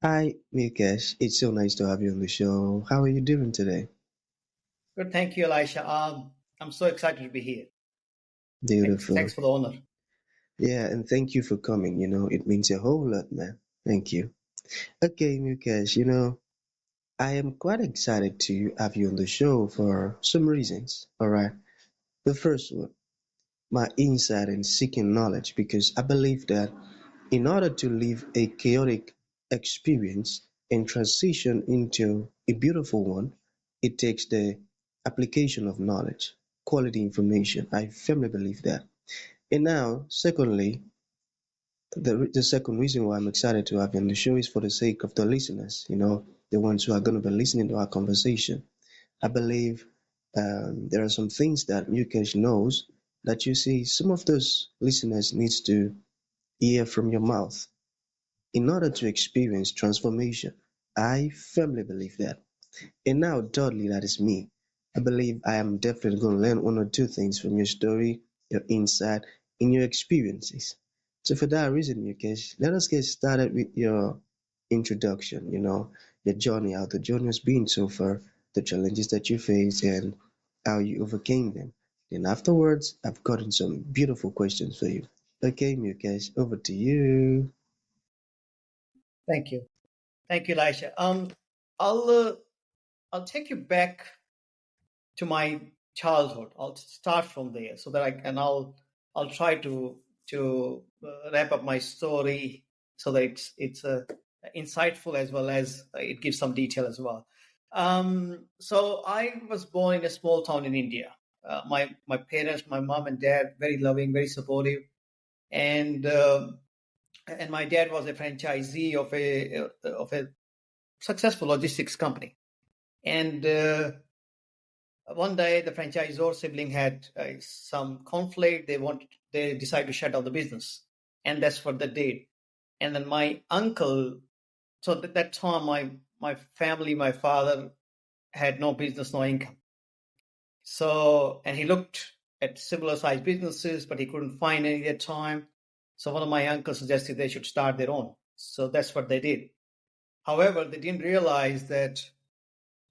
Hi, Mukesh. It's so nice to have you on the show. How are you doing today? Good, thank you, Elisha. I'm so excited to be here. Thanks Beautiful. for the honor. Yeah, and thank you for coming. It means a whole lot, man. Thank you. Okay, Mukesh, I am quite excited to have you on the show for some reasons. All right. The first one, my insight in seeking knowledge, because I believe that in order to live a chaotic experience and transition into a beautiful one, it takes the application of knowledge, quality information. I firmly believe that. And now, secondly, the second reason why I'm excited to have you on the show is for the sake of the listeners, the ones who are going to be listening to our conversation. I believe there are some things that Mukesh knows that you see some of those listeners needs to hear from your mouth in order to experience transformation. I firmly believe that. And now, thirdly, that is me. I believe I am definitely going to learn one or two things from your story, your insight, and your experiences. So, for that reason, Mukesh, let us get started with your introduction. Your journey, how the journey has been so far, the challenges that you faced, and how you overcame them. Then, afterwards, I've gotten some beautiful questions for you. Okay, Mukesh, over to you. Thank you, thank you, Elisha. I'll uh, I'll take you back to my childhood. I'll start from there so that I'll try to wrap up my story so that it's insightful as well as it gives some detail as well. So I was born in a small town in India. My parents, my mom and dad, very loving, very supportive, and and my dad was a franchisee of a successful logistics company. And one day, the franchisor sibling had some conflict. They decided to shut down the business, and that's what they did. And then my uncle, so at that time, my family, my father had no business, no income. So, and he looked at similar sized businesses, but he couldn't find any at the time. So one of my uncles suggested they should start their own. So that's what they did. However, they didn't realize that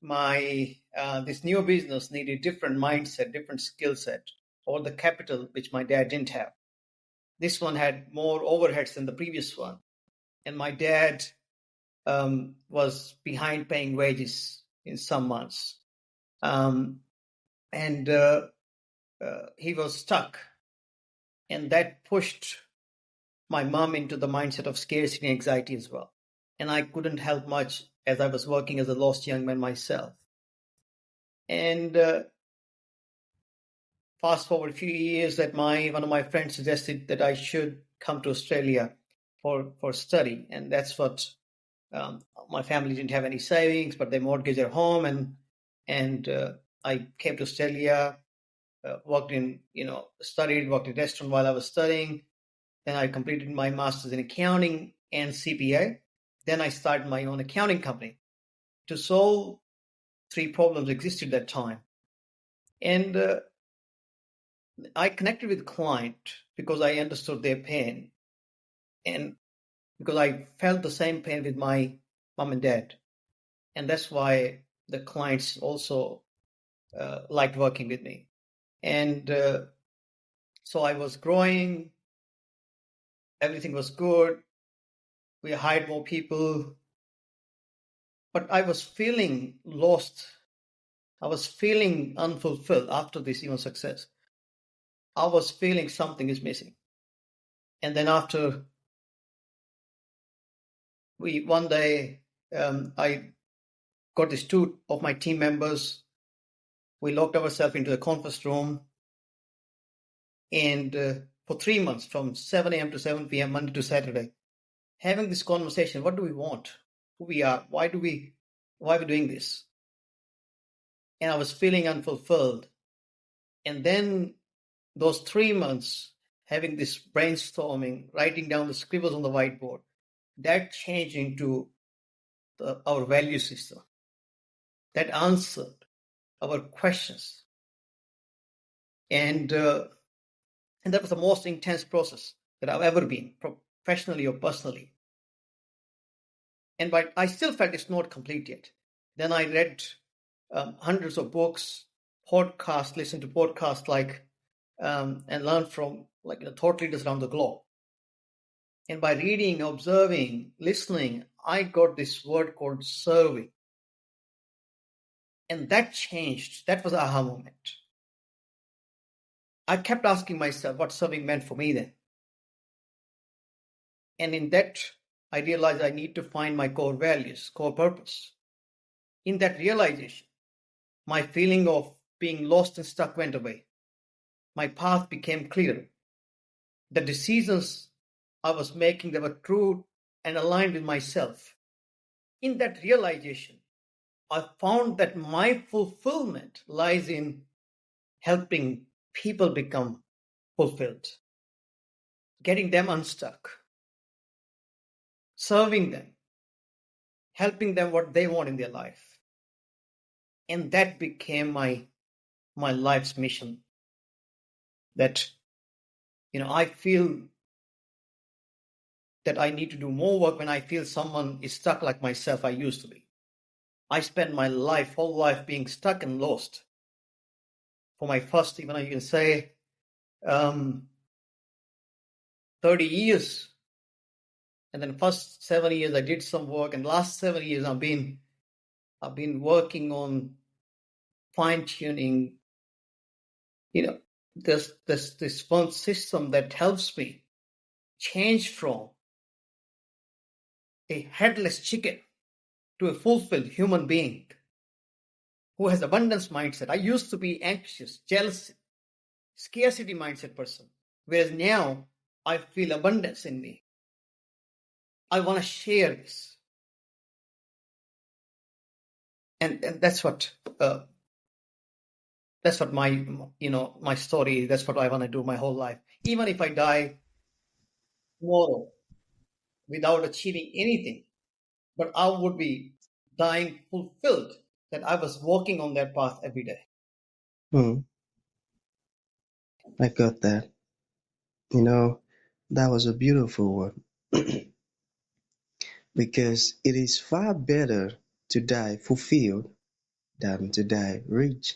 my this new business needed different mindset, different skill set, or the capital which my dad didn't have. This one had more overheads than the previous one, and my dad was behind paying wages in some months, um, and he was stuck, and that pushed my mom into the mindset of scarcity and anxiety as well. And I couldn't help much as I was working as a lost young man myself. And fast forward a few years, that my one of my friends suggested that I should come to Australia for study, and that's what my family didn't have any savings, but they mortgaged their home, and I came to Australia, worked in studied, worked in restaurant while I was studying. Then I completed my master's in accounting and CPA. Then I started my own accounting company to solve three problems existed at that time. And I connected with client because I understood their pain, and because I felt the same pain with my mom and dad, and that's why the clients also liked working with me. And so I was growing, everything was good. We hired more people, but I was feeling lost. I was feeling unfulfilled after this even success. I was feeling something is missing. And then after we one day, I got these two of my team members. We locked ourselves into a conference room, and for 3 months, from 7 a.m. to 7 p.m., Monday to Saturday, having this conversation. What do we want? Who we are? Why are we doing this? And I was feeling unfulfilled. And then those 3 months, having this brainstorming, writing down the scribbles on the whiteboard, that changed into our value system. That answered our questions, and and that was the most intense process that I've ever been, professionally or personally. But I still felt it's not complete yet. Then I read hundreds of books, podcasts, listened to podcasts and learned from thought leaders around the globe. And by reading, observing, listening, I got this word called serving. And that changed. That was an aha moment. I kept asking myself what serving meant for me then. And in that, I realized I need to find my core values, core purpose. In that realization, my feeling of being lost and stuck went away. My path became clearer. The decisions I was making, they were true and aligned with myself. In that realization, I found that my fulfillment lies in helping people become fulfilled, getting them unstuck, serving them, helping them what they want in their life. And that became my life's mission. That I feel that I need to do more work when I feel someone is stuck like myself I used to be. I spent my whole life being stuck and lost. For my first, even you can say, 30 years. And then first 7 years I did some work, and last 7 years I've been working on fine-tuning, this one system that helps me change from a headless chicken to a fulfilled human being who has abundance mindset. I used to be anxious, jealous, scarcity mindset person, whereas now I feel abundance in me. I want to share this, and that's what my my story. That's what I want to do my whole life. Even if I die tomorrow without achieving anything, but I would be dying fulfilled that I was walking on that path every day. Hmm, I got that. You know, that was a beautiful one. Because it is far better to die fulfilled than to die rich.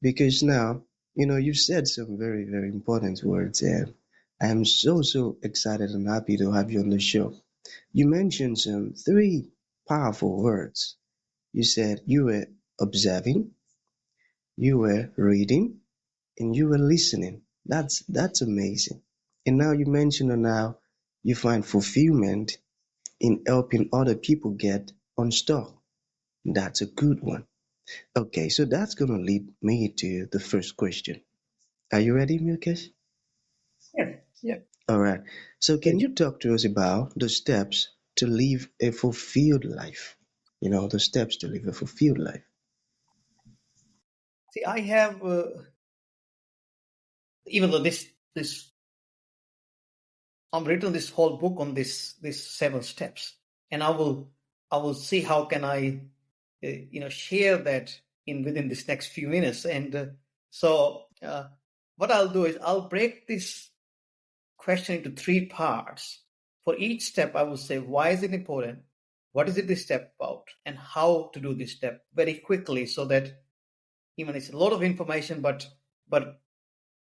Because now, you said some very, very important words, and I am so, so excited and happy to have you on the show. You mentioned some three powerful words. You said you were observing, you were reading, and you were listening. That's amazing. And now you mentioned how you find fulfillment in helping other people get unstuck. That's a good one. Okay, so that's gonna lead me to the first question. Are you ready, Mukesh? Yeah, yeah. All right. So can Please. you talk to us about the steps to live a fulfilled life? The steps to live a fulfilled life. See, I have even though this I've written this whole book on this 7 steps, and I will see how can I share that in within this next few minutes. And what I'll do is I'll break this question into 3 parts. For each step, I will say why is it important, what is it this step about, and how to do this step very quickly, so that even it's a lot of information, but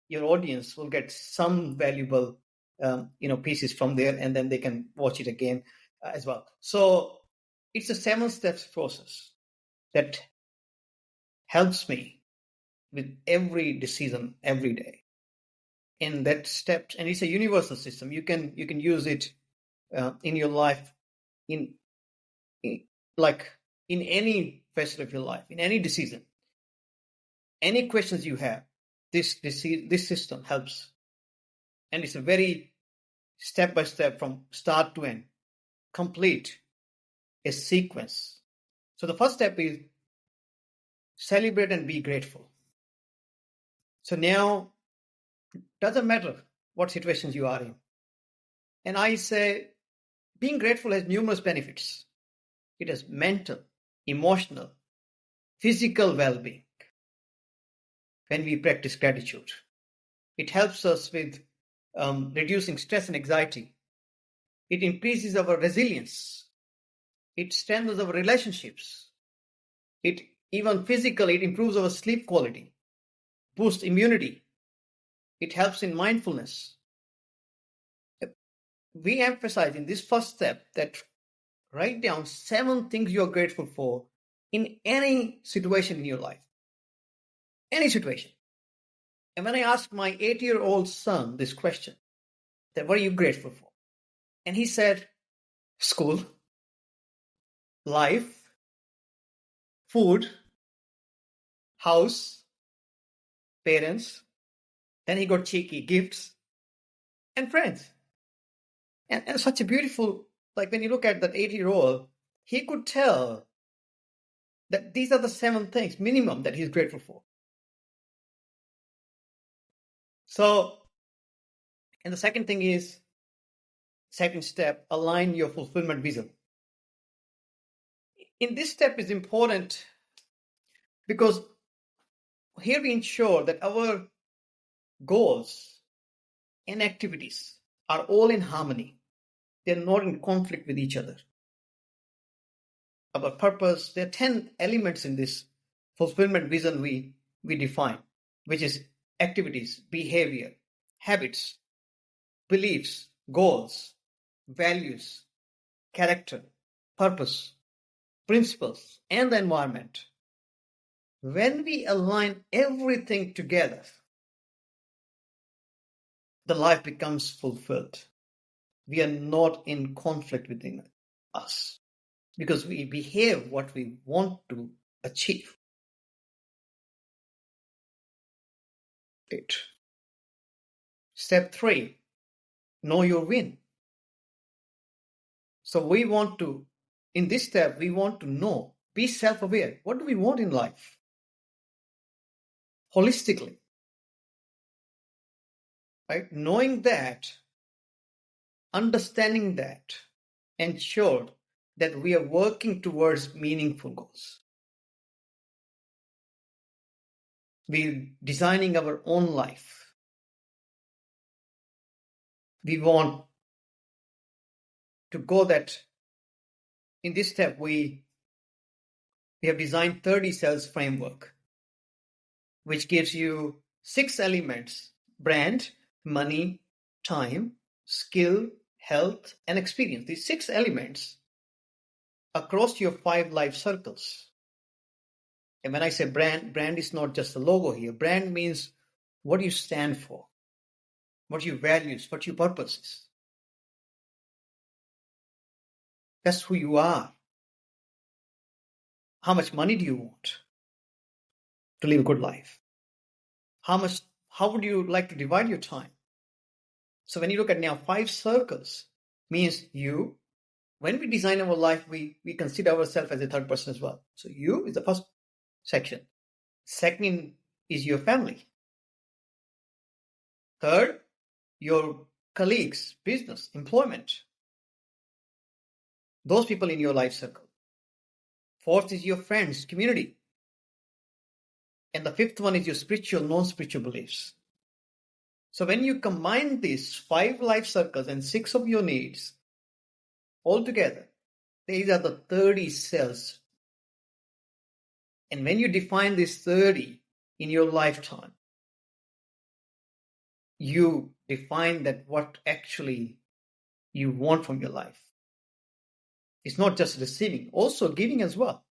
your audience will get some valuable pieces from there, and then they can watch it again as well. So it's a 7 steps process that helps me with every decision every day. And that steps, and it's a universal system. You can use it in your life, in, in like in any facet of your life, in any decision, any questions you have. This system helps, and it's a very step by step from start to end, complete a sequence. So the first step is celebrate and be grateful. So now, doesn't matter what situations you are in. And I say being grateful has numerous benefits. It has mental, emotional, physical well-being when we practice gratitude. It helps us with reducing stress and anxiety. It increases our resilience. It strengthens our relationships. It even physically, it improves our sleep quality, boosts immunity. It helps in mindfulness. We emphasize in this first step that write down 7 things you're grateful for in any situation in your life. Any situation. And when I asked my 8-year-old son this question, that what are you grateful for? And he said, school, life, food, house, parents. Then he got cheeky, gifts, and friends. And such a beautiful, like when you look at that 8-year-old, he could tell that these are the 7 things minimum that he's grateful for. So, and the second thing is, second step, align your fulfillment vision. In this step is important because here we ensure that our goals and activities are all in harmony. They're not in conflict with each other. Our purpose, there are 10 elements in this fulfillment vision we define, which is activities, behavior, habits, beliefs, goals, values, character, purpose, principles, and the environment. When we align everything together, the life becomes fulfilled. We are not in conflict within us because we behave what we want to achieve. Step 3, know your win. So we want to, in this step, we want to know, be self-aware. What do we want in life? Holistically. Right? Knowing that, understanding that, ensure that we are working towards meaningful goals. We're designing our own life. We want to go that in this step we have designed 30 cells framework, which gives you 6 elements: brand, money, time, skill, health, and experience. These 6 elements across your 5 life circles. And when I say brand is not just a logo here. Brand means what you stand for, what your values, what your purpose is. That's who you are. How much money do you want to live a good life? How would you like to divide your time? So when you look at now 5 circles, means you, when we design our life, we consider ourselves as a third person as well. So you is the first section. Second is your family. Third, your colleagues, business, employment. Those people in your life circle. Fourth is your friends, community. And the fifth one is your spiritual, non-spiritual beliefs. So when you combine these 5 life circles and 6 of your needs all together, these are the 30 cells. And when you define these 30 in your lifetime, you define that what actually you want from your life. It's not just receiving, also giving as well.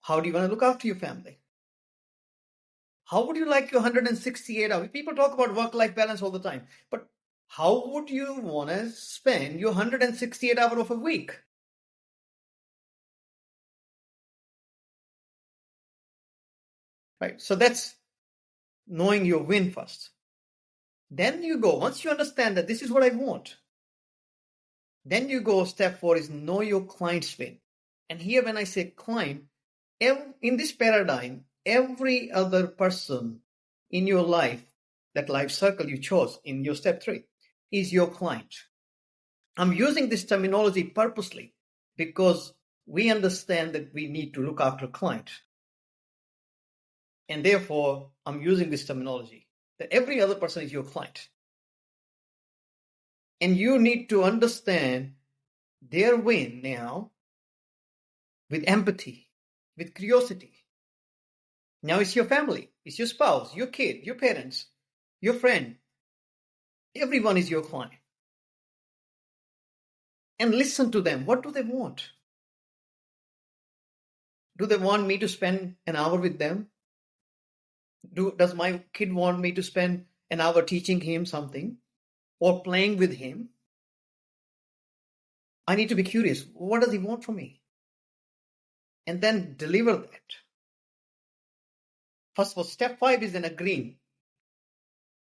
How do you want to look after your family? How would you like your 168 hours? People talk about work-life balance all the time, but how would you want to spend your 168 hours of a week? Right. So that's knowing your win first. Then you go, once you understand that this is what I want, then you go, step 4 is know your client's win. And here when I say client, in this paradigm, every other person in your life, that life circle you chose in your step 3, is your client. I'm using this terminology purposely because we understand that we need to look after a client. And therefore, I'm using this terminology, that every other person is your client. And you need to understand their win now with empathy, with curiosity. Now it's your family, it's your spouse, your kid, your parents, your friend. Everyone is your client. And listen to them. What do they want? Do they want me to spend an hour with them? Does my kid want me to spend an hour teaching him something or playing with him? I need to be curious. What does he want from me? And then deliver that. First of all, step 5 is an agreeing.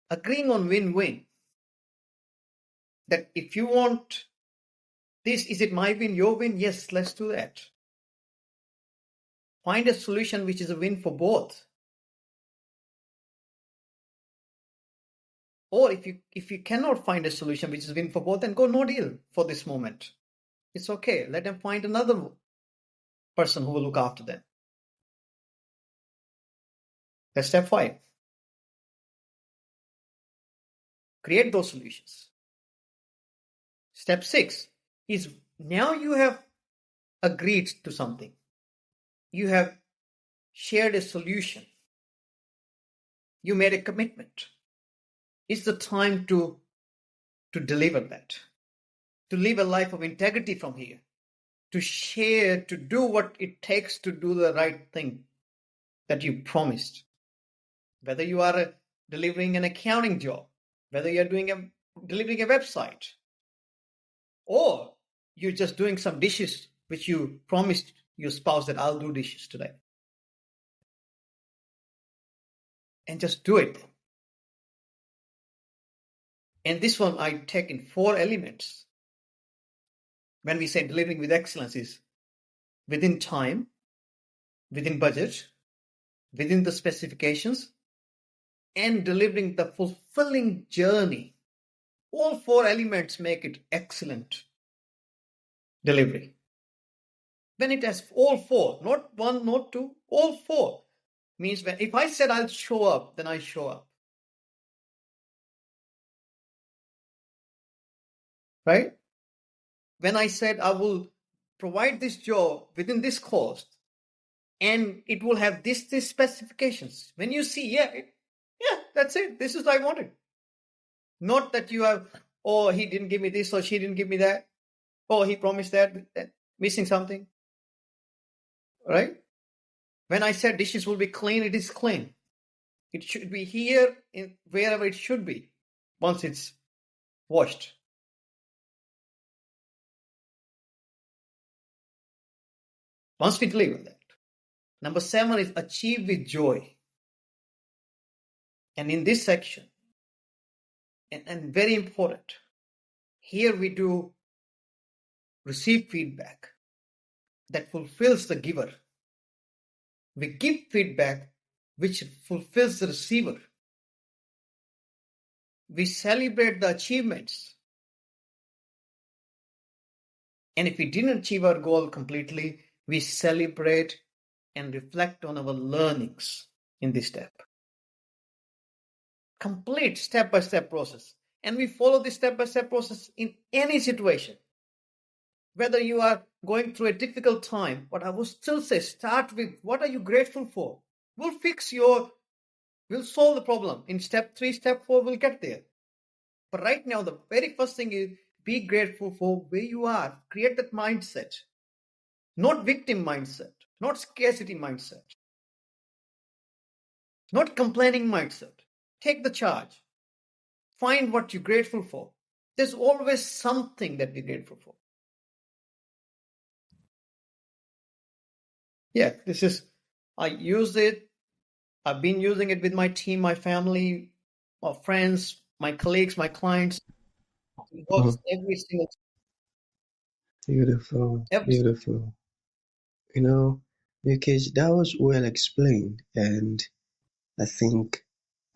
Agreeing on win-win. That if you want this, is it my win, your win? Yes, let's do that. Find a solution which is a win for both. Or if you cannot find a solution which is a win for both, then go no deal for this moment. It's okay. Let them find another person who will look after them. That's step 5. Create those solutions. Step 6 is now you have agreed to something. You have shared a solution. You made a commitment. It's the time to deliver that, to live a life of integrity from here, to share, to do what it takes to do the right thing that you promised. Whether you are delivering an accounting job, whether you're delivering a website, or you're just doing some dishes which you promised your spouse that I'll do dishes today. And just do it. And this one I take in 4 elements. When we say delivering with excellence is within time, within budget, within the specifications, and delivering the fulfilling journey. All 4 elements make it excellent delivery. When it has all 4, not 1, not 2, all 4, means when if I said I'll show up, then I show up. Right? When I said I will provide this job within this cost, and it will have this specifications. When you see, yeah, that's it. This is what I wanted. Not that you have, oh, he didn't give me this or she didn't give me that. Oh, he promised that, missing something. Right? When I said dishes will be clean, it is clean. It should be here, wherever it should be, once it's washed. Once we deliver that. Number 7 is achieve with joy. And in this section, and very important, here we do receive feedback that fulfills the giver. We give feedback which fulfills the receiver. We celebrate the achievements. And if we didn't achieve our goal completely, we celebrate and reflect on our learnings in this step. Complete step-by-step process. And we follow this step-by-step process in any situation. Whether you are going through a difficult time, but I will still say, start with what are you grateful for? We'll solve the problem. In step 3, step 4, we'll get there. But right now, the very first thing is be grateful for where you are. Create that mindset. Not victim mindset, not scarcity mindset, not complaining mindset. Take the charge. Find what you're grateful for. There's always something that we're grateful for. Yeah, I use it. I've been using it with my team, my family, my friends, my colleagues, my clients. It works every single time. Beautiful, beautiful. You know, Mukesh, that was well explained, and I think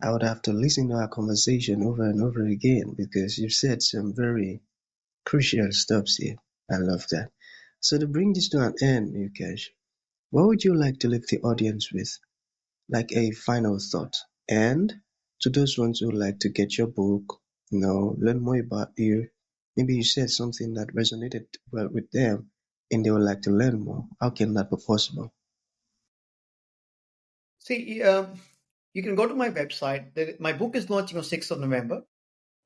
I would have to listen to our conversation over and over again because you've said some very crucial steps here. I love that. So to bring this to an end, Mukesh, what would you like to leave the audience with? Like a final thought. And to those ones who like to get your book, learn more about you, Maybe you said something that resonated well with them and they would like to learn more. How can that be possible? See, you can go to my website. My book is launching on 6th of November,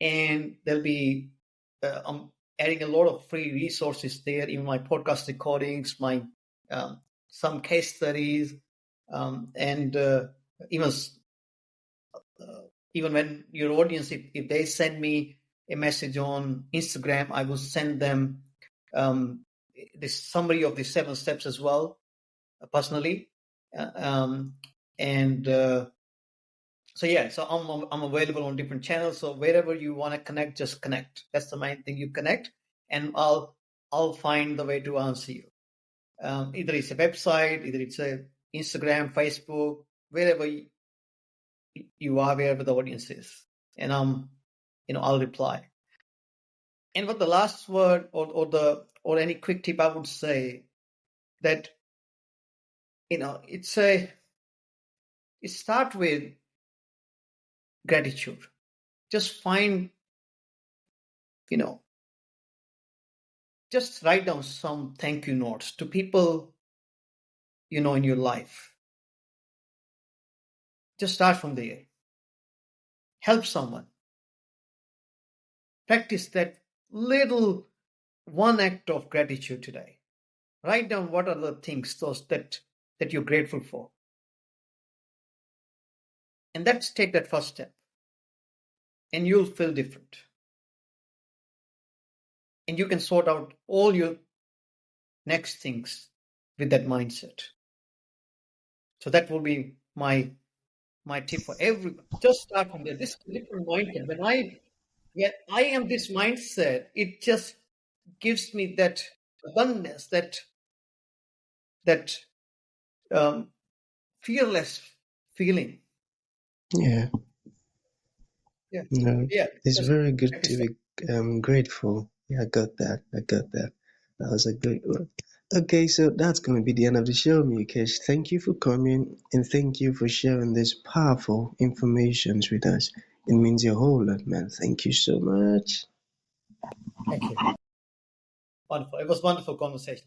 and there'll be I'm adding a lot of free resources there, even my podcast recordings, my um, some case studies, and even even when your audience, if they send me a message on Instagram, I will send them um, this summary of the 7 steps as well, personally. Uh, um, and so yeah, so I'm available on different channels. So wherever you want to connect, just connect. That's the main thing. You connect, and I'll find the way to answer you. Either it's a website, either it's a Instagram, Facebook, wherever you are, wherever the audience is, and I'll reply. And what the last word or any quick tip I would say that it start with gratitude. Just find you know just write down some thank you notes to people in your life. Just start from there. Help someone. Practice that little one act of gratitude today. Write down what are the things those that you're grateful for, and let's take that first step, and you'll feel different, and you can sort out all your next things with that mindset. So that will be my tip for everyone. Just start from there. This different mindset. When I am this mindset, it just gives me that abundance, that um, fearless feeling. Yeah, Yeah, no, yeah. it's Just very good practice to that. be grateful. Yeah, I got that. I got that. That was a great one. Okay, so that's going to be the end of the show, Mukesh. Thank you for coming and thank you for sharing this powerful information with us. It means a whole lot, man. Thank you so much. Thank you. Wonderful. It was wonderful conversation.